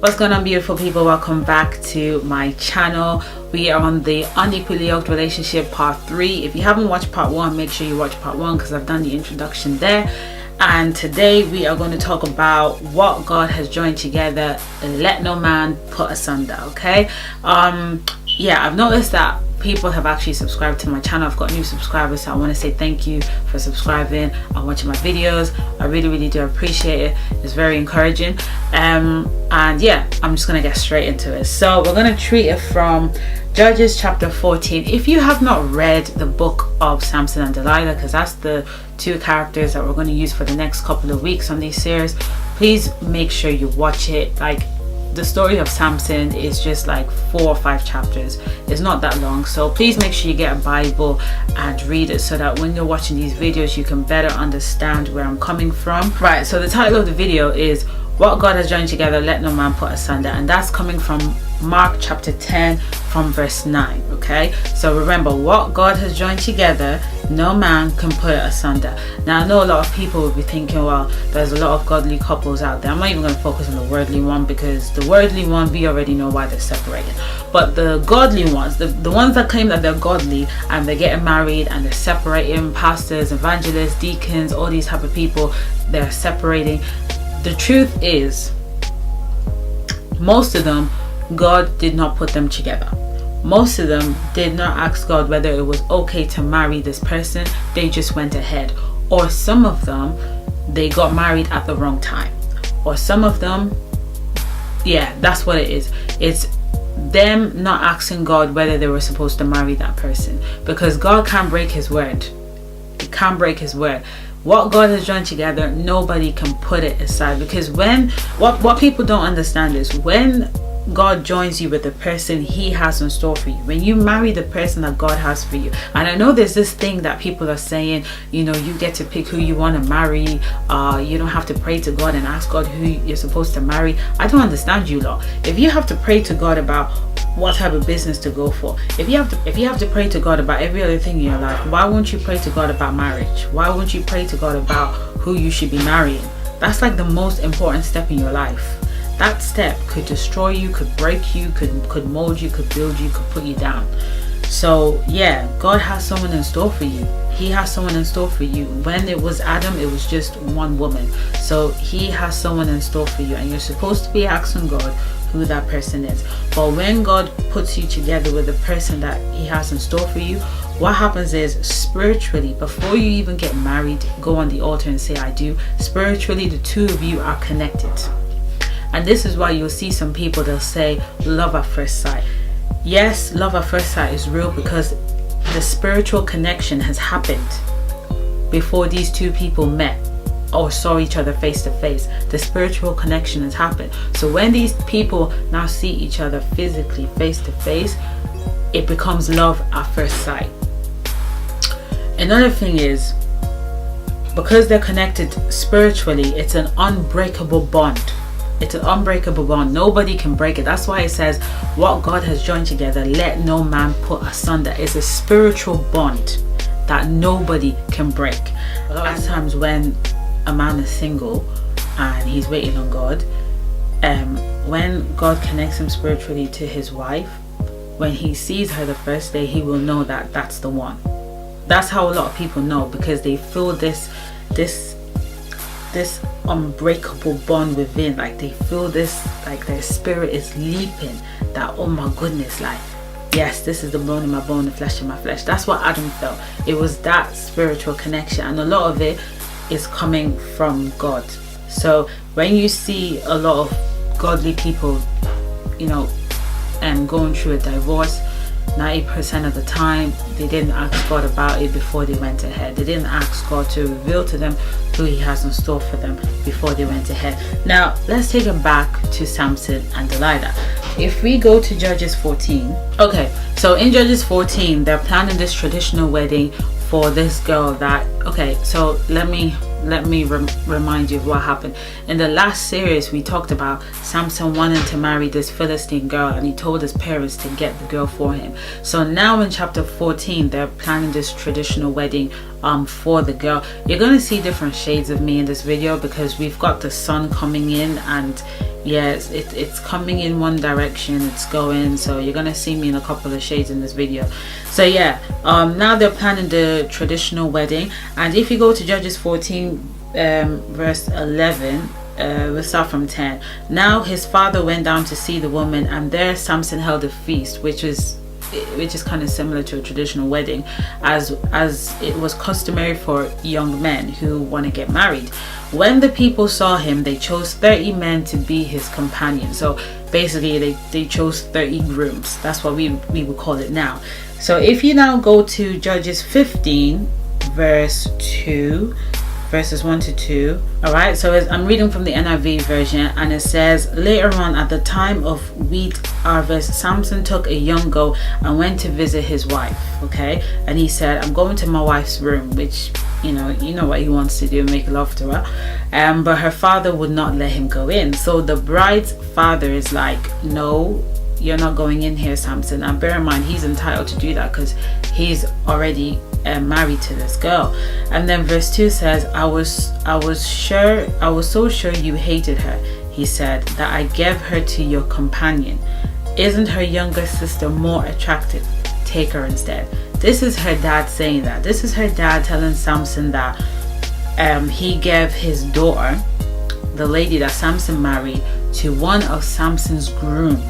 What's going on, beautiful people? Welcome back to my channel. We are on the Unequally Yoked relationship part 3. If you haven't watched part 1, make sure you watch part 1 because I've done the introduction there. And today we are going to talk about what God has joined together, let no man put asunder. Okay, yeah, I've noticed that people have actually subscribed to my channel. I've got new subscribers, so I want to say thank you for subscribing and watching my videos. I really do appreciate it. It's very encouraging. And yeah, I'm just gonna get straight into it. So we're gonna treat it from Judges chapter 14. If you have not read the book of Samson and Delilah, because that's the two characters that we're going to use for the next couple of weeks on this series, please make sure you watch it. Like, the story of Samson is just like 4 or 5 chapters. It's not that long, so please make sure you get a Bible and read it so that when you're watching these videos you can better understand where I'm coming from. Right, so the title of the video is What God Has Joined Together, Let No Man Put Asunder, and that's coming from Mark chapter 10 from verse 9. Okay, so remember, what God has joined together, no man can put it asunder. Now I know a lot of people will be thinking, well, there's a lot of godly couples out there. I'm not even going to focus on the worldly one, because the worldly one, we already know why they're separated. But the godly ones, the ones that claim that they're godly and they're getting married and they're separating, pastors, evangelists, deacons, all these type of people, they're separating. The truth is, most of them, God did not put them together. Most of them did not ask God whether it was okay to marry this person. They just went ahead. Or some of them, they got married at the wrong time. Or some of them, yeah, that's what it is. It's them not asking God whether they were supposed to marry that person. Because God can't break his word. He can't break his word. What God has joined together, nobody can put it aside. Because when, what people don't understand is, when God joins you with the person he has in store for you, when you marry the person that God has for you, and I know there's this thing that people are saying, you know, you get to pick who you want to marry, you don't have to pray to God and ask God who you're supposed to marry. I don't understand you lot. If you have to pray to God about what type of business to go for, if you have to pray to God about every other thing in your life, why won't you pray to God about marriage? Why won't you pray to God about who you should be marrying? That's like the most important step in your life. That step could destroy you, could break you, could mold you, could build you, could put you down. So yeah, God has someone in store for you. He has someone in store for you. When it was Adam, it was just one woman. So he has someone in store for you, and you're supposed to be asking God who that person is. But when God puts you together with the person that he has in store for you, what happens is, spiritually, before you even get married, go on the altar and say I do. Spiritually, the two of you are connected. And this is why you'll see some people, they'll say love at first sight. Yes, love at first sight is real, because the spiritual connection has happened before these two people met or saw each other face to face. The spiritual connection has happened. So when these people now see each other physically face to face, it becomes love at first sight. Another thing is, because they're connected spiritually, it's an unbreakable bond. It's an unbreakable bond. Nobody can break it. That's why it says, what God has joined together, let no man put asunder. It's a spiritual bond that nobody can break. A lot of times when a man is single and he's waiting on God, when God connects him spiritually to his wife, when he sees her the first day, he will know that that's the one. That's how a lot of people know, because they feel this unbreakable bond within. Like, they feel this, like their spirit is leaping, that, oh my goodness, like, yes, this is the bone in my bone, the flesh in my flesh. That's what Adam felt. It was that spiritual connection, and a lot of it is coming from God. So when you see a lot of godly people, you know, going through a divorce, 90% of the time they didn't ask God about it before they went ahead. They didn't ask God to reveal to them who he has in store for them before they went ahead. Now let's take it back to Samson and Delilah. If we go to Judges 14, okay, so in Judges 14 they're planning this traditional wedding for this girl that, okay, so let me remind you of what happened. In the last series we talked about Samson wanting to marry this Philistine girl, and he told his parents to get the girl for him. So now in chapter 14 they're planning this traditional wedding for the girl. You're going to see different shades of me in this video, because we've got the sun coming in, and Yes, it's coming in one direction, it's going, so you're gonna see me in a couple of shades in this video. So yeah, now they're planning the traditional wedding. And if you go to Judges 14 verse 11, we'll start from 10. Now his father went down to see the woman, and there Samson held a feast, which is kind of similar to a traditional wedding, as it was customary for young men who want to get married. When the people saw him, they chose 30 men to be his companions. So basically they chose 30 grooms. That's what we would call it now. So if you now go to Judges 15 verses 1 to 2. All right, so I'm reading from the NIV version, and it says, later on, at the time of wheat harvest, Samson took a young goat and went to visit his wife. Okay, and he said, I'm going to my wife's room, which you know what he wants to do, make love to her. But her father would not let him go in. So the bride's father is like, no, you're not going in here, Samson. And bear in mind, he's entitled to do that because he's already married to this girl. And then verse 2 says, I was so sure you hated her, he said, that I gave her to your companion. Isn't her younger sister more attractive? Take her instead. This is her dad saying that. This is her dad telling Samson that he gave his daughter, the lady that Samson married, to one of Samson's groom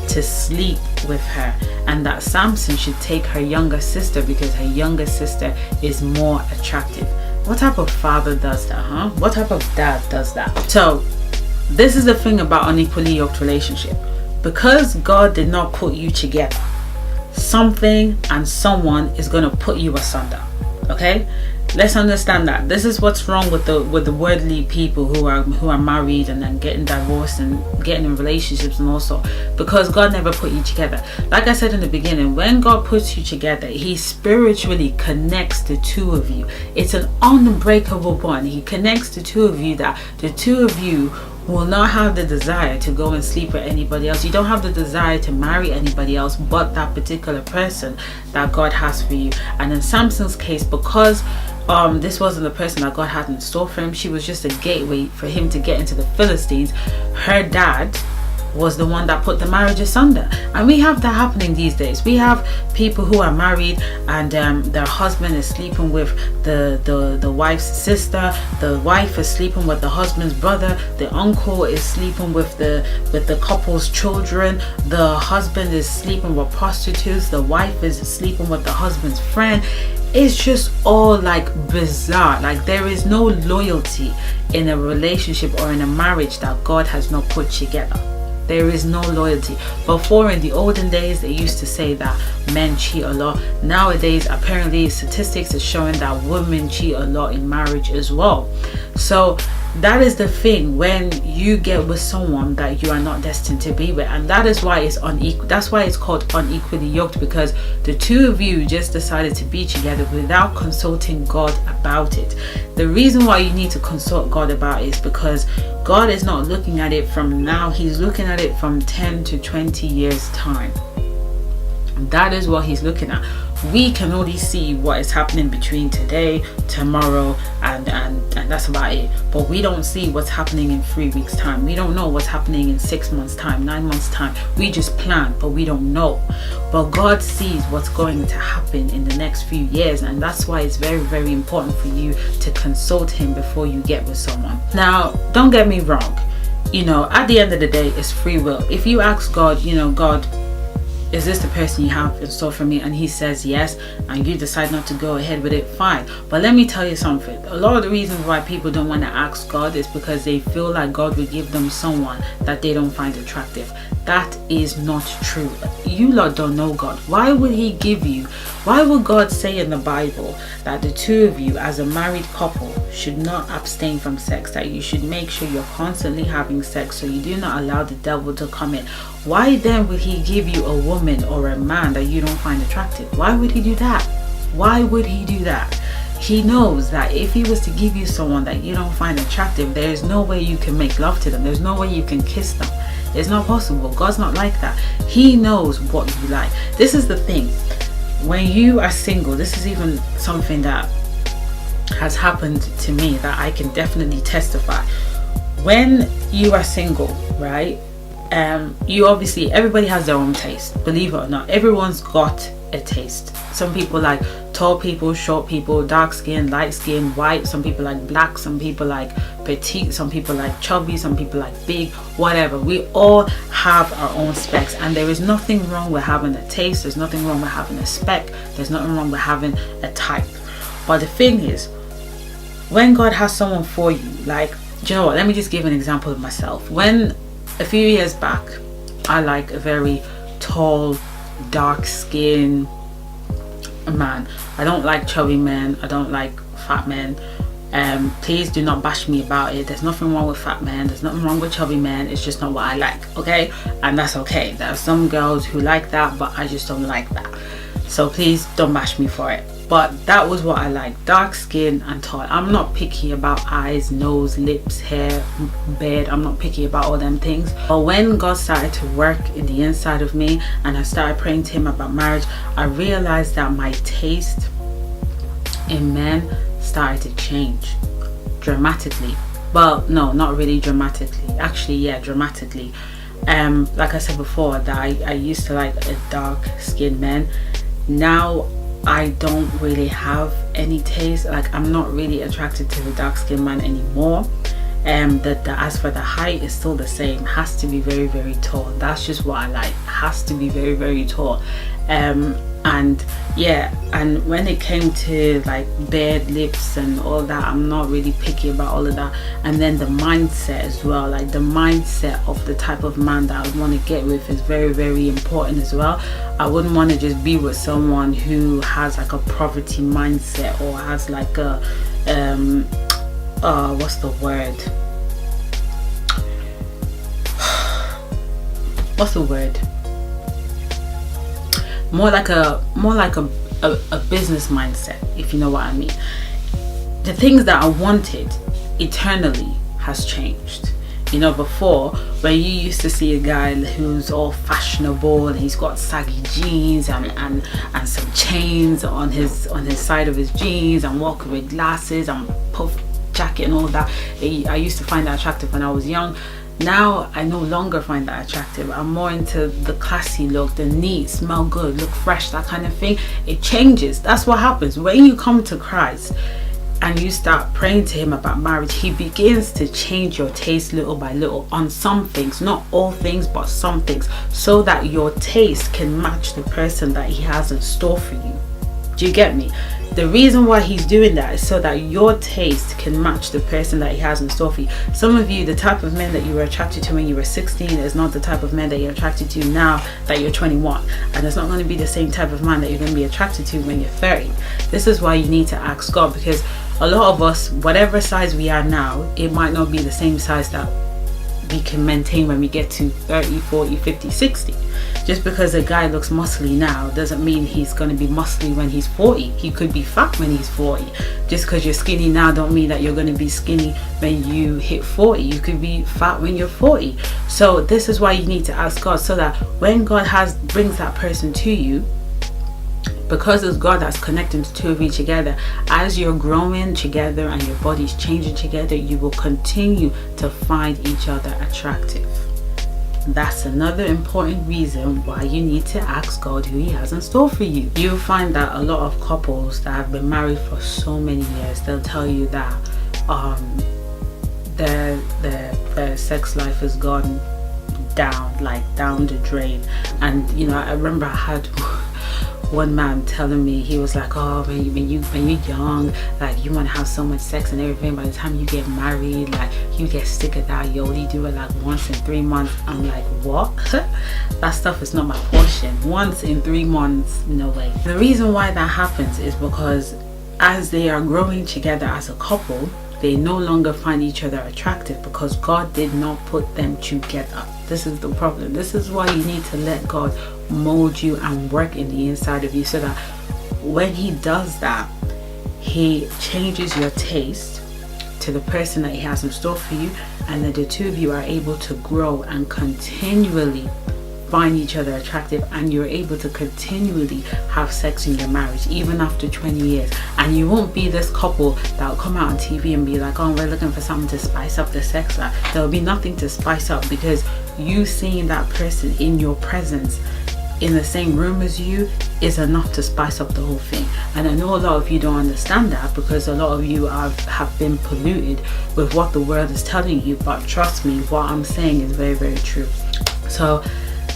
to sleep with her, and that Samson should take her younger sister because her younger sister is more attractive. What type of father does that, huh? What type of dad does that? So this is the thing about unequally yoked relationship. Because God did not put you together, something and someone is going to put you asunder. Okay, let's understand that. This is what's wrong with the worldly people who are married and then getting divorced and getting in relationships, and also because God never put you together. Like I said in the beginning, when God puts you together, he spiritually connects the two of you. It's an unbreakable bond. He connects the two of you, that the two of you will not have the desire to go and sleep with anybody else. You don't have the desire to marry anybody else but that particular person that God has for you. And in Samson's case, because this wasn't the person that God had in store for him, she was just a gateway for him to get into the Philistines. Her dad was the one that put the marriage asunder. And we have that happening these days. We have people who are married and their husband is sleeping with the wife's sister, the wife is sleeping with the husband's brother, the uncle is sleeping with the couple's children, the husband is sleeping with prostitutes, the wife is sleeping with the husband's friend. It's just all like bizarre. Like, there is no loyalty in a relationship or in a marriage that God has not put together. There is no loyalty. Before, in the olden days, they used to say that men cheat a lot. Nowadays, apparently statistics are showing that women cheat a lot in marriage as well. So that is the thing, when you get with someone that you are not destined to be with, and that is why it's unequal. That's why it's called unequally yoked, because the two of you just decided to be together without consulting God about it. The reason why you need to consult God about it is because God is not looking at it from now. He's looking at it from 10 to 20 years time. That is what he's looking at. We can only see what is happening between today, tomorrow, and that's about it. But we don't see what's happening in 3 weeks time. We don't know what's happening in 6 months time, 9 months time. We just plan, but we don't know. But God sees what's going to happen in the next few years, and that's why it's very, very important for you to consult him before you get with someone. Now, don't get me wrong. At the end of the day, it's free will. If you ask God, God, is this the person you have in store for me? And he says yes, and you decide not to go ahead with it, fine. But let me tell you something. A lot of the reasons why people don't want to ask God is because they feel like God will give them someone that they don't find attractive. That is not true. You lot don't know God. Why would God say in the Bible that the two of you as a married couple should not abstain from sex, that you should make sure you're constantly having sex so you do not allow the devil to come in? Why then would he give you a woman or a man that you don't find attractive? Why would he do that? Why would he do that? He knows that if he was to give you someone that you don't find attractive, there is no way you can make love to them. There's no way you can kiss them. It's not possible. God's not like that. He knows what you like. This is the thing. When you are single, this is even something that has happened to me that I can definitely testify. when you are single, right? You obviously, everybody has their own taste, believe it or not. Everyone's got a taste. Some people like tall people, short people, dark skin, light skin, white. Some people like black, some people like petite, some people like chubby, some people like big, whatever. We all have our own specs, and there is nothing wrong with having a taste. There's nothing wrong with having a spec. There's nothing wrong with having a type. But the thing is, when God has someone for you, like, do you know what, let me just give an example of myself. When a few years back, I like a very tall, dark skin man. I don't like chubby men. I don't like fat men. Please do not bash me about it. There's nothing wrong with fat men. There's nothing wrong with chubby men. It's just not what I like, okay? And that's okay. There are some girls who like that, but I just don't like that. So please don't bash me for it. But that was what I like, dark skin and tall. I'm not picky about eyes, nose, lips, hair, beard. I'm not picky about all them things. But when God started to work in the inside of me and I started praying to him about marriage, I realized that my taste in men started to change dramatically. Well, no, not really dramatically. Actually, yeah, dramatically. Like I said before, that I used to like a dark skinned man. Now I don't really have any taste. Like, I'm not really attracted to the dark skinned man anymore. As for the height, is still the same. Has to be very, very tall. That's just what I like. Has to be very, very tall. And yeah, and when it came to like beard, lips and all that, I'm not really picky about all of that. And then the mindset as well, like the mindset of the type of man that I would want to get with is very, very important as well. I wouldn't want to just be with someone who has like a poverty mindset, or has like a what's the word, more like a business mindset, if you know what I mean. The things that I wanted eternally has changed. You know, before, when you used to see a guy who's all fashionable and he's got saggy jeans and some chains on his side of his jeans, and walking with glasses and puff jacket and all that, I used to find that attractive when I was young. Now I no longer find that attractive. I'm more into the classy look, the neat, smell good, look fresh, that kind of thing. It changes. That's what happens when you come to Christ and you start praying to him about marriage. He begins to change your taste little by little on some things, not all things, but some things, so that your taste can match the person that he has in store for you. Do you get me? The reason why he's doing that is so that your taste can match the person that he has in store for you. Some of you, the type of men that you were attracted to when you were 16 is not the type of men that you're attracted to now that you're 21. And it's not going to be the same type of man that you're going to be attracted to when you're 30. This is why you need to ask God, because a lot of us, whatever size we are now, it might not be the same size that we can maintain when we get to 30, 40, 50, 60. Just because a guy looks muscly now doesn't mean he's going to be muscly when he's 40. He could be fat when he's 40. Just because you're skinny now don't mean that you're going to be skinny when you hit 40. You could be fat when you're 40. So this is why you need to ask God, so that when God brings that person to you, because it's God that's connecting the two of you together, as you're growing together and your body's changing together, you will continue to find each other attractive. That's another important reason why you need to ask God who he has in store for you. You'll find that a lot of couples that have been married for so many years, they'll tell you that their sex life has gone down the drain. And you know, I remember I had one man telling me, he was like, oh, when you're young, like, you want to have so much sex and everything, by the time you get married, like, you get sick of that. You only do it like once in 3 months. I'm like, what? That stuff is not my portion. Once in 3 months, no way. The reason why that happens is because as they are growing together as a couple, they no longer find each other attractive, because God did not put them together. This is the problem. This is why you need to let God mold you and work in the inside of you, so that when he does that, he changes your taste to the person that he has in store for you, and that the two of you are able to grow and continually find each other attractive and you're able to continually have sex in your marriage even after 20 years. And you won't be this couple that will come out on TV and be like, oh, we're looking for something to spice up the sex life. There will be nothing to spice up, because you seeing that person in your presence in the same room as you is enough to spice up the whole thing. And I know a lot of you don't understand that, because a lot of you have been polluted with what the world is telling you, but trust me, what I'm saying is very, very true. So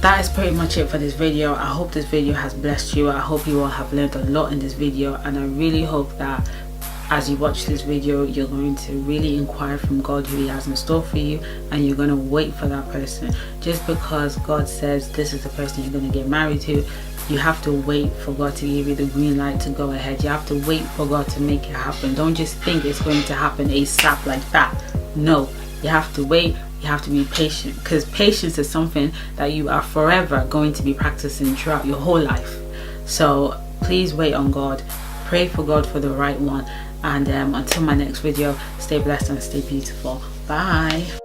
that is pretty much it for this video. I hope this video has blessed you. I hope you all have learned a lot in this video, and I really hope that as you watch this video, you're going to really inquire from God who he has in store for you, and you're going to wait for that person. Just because God says this is the person you're going to get married to, you have to wait for God to give you the green light to go ahead. You have to wait for God to make it happen. Don't just think it's going to happen ASAP like that. No, you have to wait. You have to be patient, because patience is something that you are forever going to be practicing throughout your whole life. So please wait on God. Pray for God for the right one. And until my next video, stay blessed and stay beautiful. Bye.